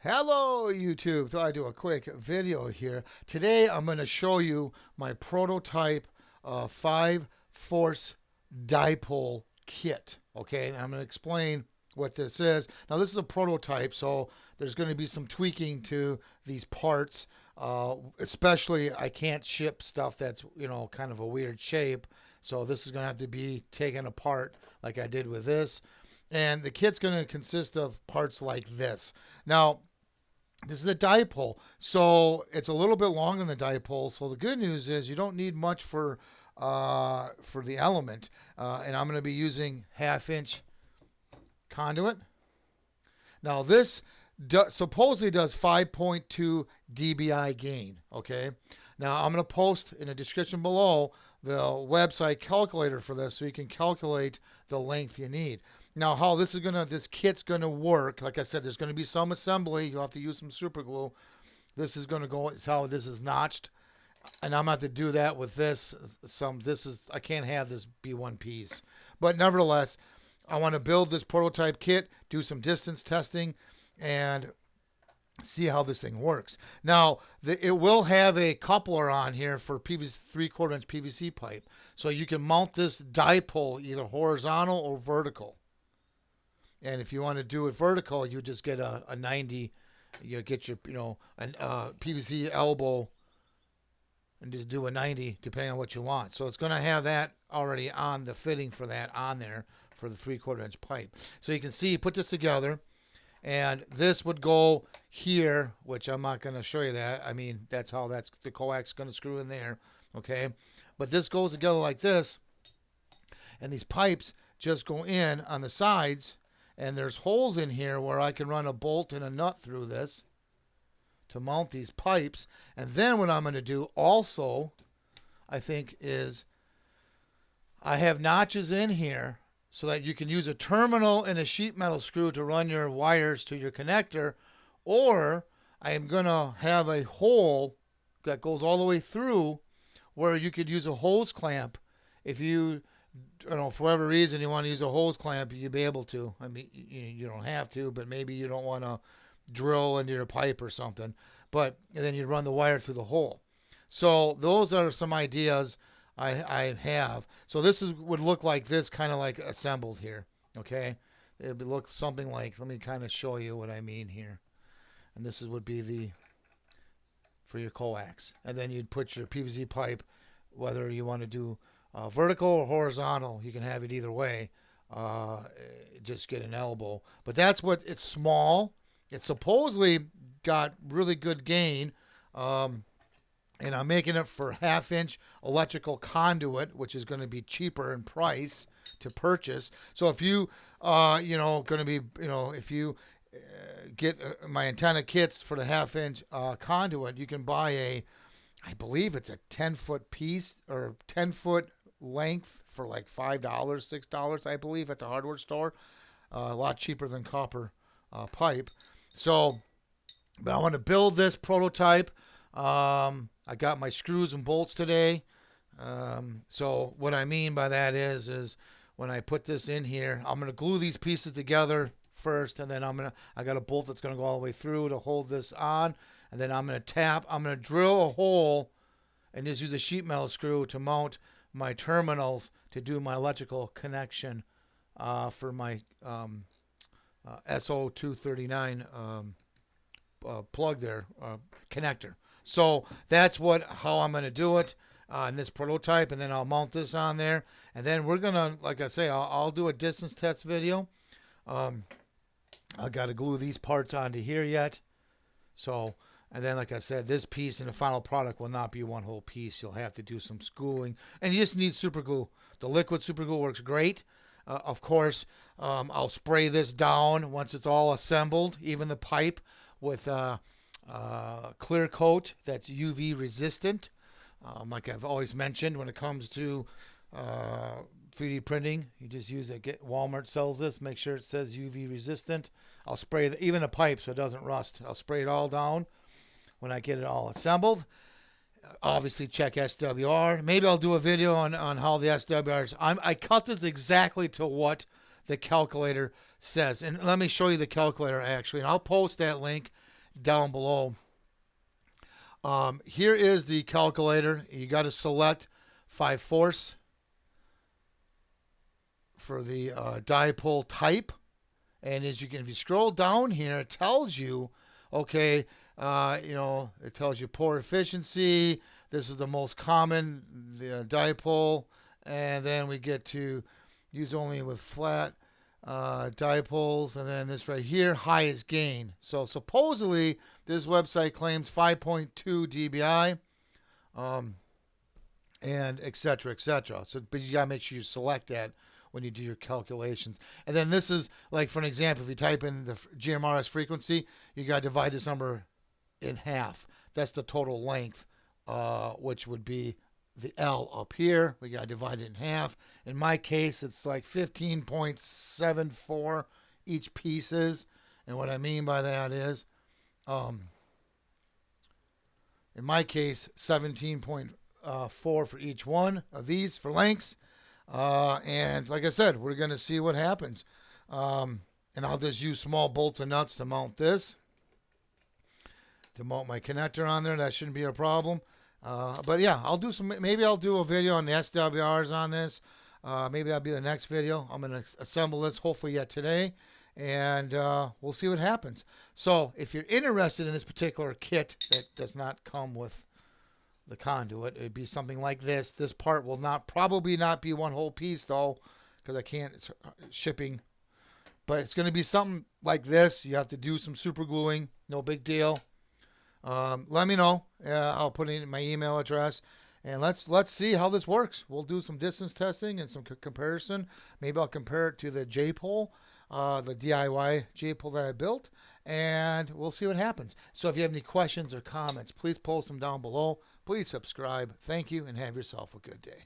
Hello YouTube, thought I'd do a quick video here. Today I'm going to show you my prototype 5-force dipole kit. Okay, and I'm going to explain what this is. Now this is a prototype, so there's going to be some tweaking to these parts. Especially I can't ship stuff that's, kind of a weird shape. So this is going to have to be taken apart like I did with this. And the kit's going to consist of parts like this. Now, this is a dipole, so it's a little bit longer than the dipole. So the good news is you don't need much for the element. And I'm going to be using 1/2-inch conduit. Now this supposedly does 5.2 DBI gain. Okay. Now I'm going to post in the description below the website calculator for this, so you can calculate the length you need. Now how this kit's gonna work, like I said, there's gonna be some assembly. You'll have to use some super glue. This is gonna go. It's how this is notched, and I'm gonna have to do that with this. I can't have this be one piece, but nevertheless, I want to build this prototype kit, do some distance testing, and see how this thing works. Now, it will have a coupler on here for PVC 3/4-inch PVC pipe, so you can mount this dipole either horizontal or vertical. And if you want to do it vertical, you just get a 90. You get your PVC elbow and just do a 90 depending on what you want. So it's going to have that already on the fitting for that on there for the 3/4-inch pipe. So you can see, you put this together. And this would go here, which I'm not going to show you that. I mean, that's the coax going to screw in there, okay? But this goes together like this, and these pipes just go in on the sides, and there's holes in here where I can run a bolt and a nut through this to mount these pipes. And then what I'm going to do also, I think, is I have notches in here so that you can use a terminal and a sheet metal screw to run your wires to your connector, or I am going to have a hole that goes all the way through where you could use a hose clamp. If you for whatever reason you want to use a hose clamp, you'd be able to. I mean, you don't have to, but maybe you don't want to drill into your pipe or something. And then you run the wire through the hole. So those are some ideas I have. So this would look like this, kind of like assembled here. Okay, it would look something like. Let me kind of show you what I mean here. And this would be for your coax, and then you'd put your PVC pipe, whether you want to do vertical or horizontal. You can have it either way. Just get an elbow, but that's what it's small. It's supposedly got really good gain. And I'm making it for 1/2-inch electrical conduit, which is going to be cheaper in price to purchase. So if you, if you get my antenna kits for the 1/2-inch conduit, you can buy I believe it's a 10-foot piece or 10-foot length for like $5, $6, I believe, at the hardware store. A lot cheaper than copper pipe. So, but I want to build this prototype. I got my screws and bolts today. So what I mean by that is when I put this in here, I'm going to glue these pieces together first, and then I got a bolt that's going to go all the way through to hold this on, and then I'm going to drill a hole and just use a sheet metal screw to mount my terminals to do my electrical connection for my SO239 plug there, connector. So that's how I'm going to do it in this prototype, and then I'll mount this on there, and then we're going to, like I say, I'll do a distance test video. I got to glue these parts onto here yet. So, and then, like I said, this piece in the final product will not be one whole piece. You'll have to do some schooling, and you just need super glue. The liquid super glue works great. Of course, I'll spray this down once it's all assembled, even the pipe, with clear coat that's UV resistant. Like I've always mentioned, when it comes to 3D printing, you just use it. Walmart sells this. Make sure it says UV resistant. I'll spray even the pipe so it doesn't rust. I'll spray it all down when I get it all assembled. Obviously, check SWR. Maybe I'll do a video on how the SWR is. I cut this exactly to what the calculator says. And let me show you the calculator, actually. And I'll post that link down below. Here is the calculator. You got to select 5/4 for the dipole type. And as you can, if you scroll down here, it tells you, okay, it tells you pore efficiency. This is the most common, the dipole. And then we get to use only with flat dipoles. And then this right here, highest gain. So supposedly, this website claims 5.2 DBI, and et cetera, et cetera. So, but you got to make sure you select that when you do your calculations. And then this is, like, for an example, if you type in the GMRS frequency, you got to divide this number in half. That's the total length, which would be the L up here. We got to divide it in half. In my case, it's like 15.74 each pieces. And what I mean by that is, in my case, 17.4 for each one of these for lengths. And like I said, we're going to see what happens. And I'll just use small bolts and nuts to mount this. To mount my connector on there, that shouldn't be a problem. But yeah, maybe I'll do a video on the SWRs on this. Maybe that'll be the next video. I'm going to assemble this hopefully yet today. And we'll see what happens. So if you're interested in this particular kit that does not come with the conduit, it'd be something like this. This part will probably not be one whole piece though, because I can't, it's shipping. But it's going to be something like this. You have to do some super gluing, no big deal. Let me know. I'll put in my email address. And let's see how this works. We'll do some distance testing and some comparison. Maybe I'll compare it to the J-pole, the DIY J-pole that I built, and we'll see what happens. So if you have any questions or comments, please post them down below. Please subscribe. Thank you, and have yourself a good day.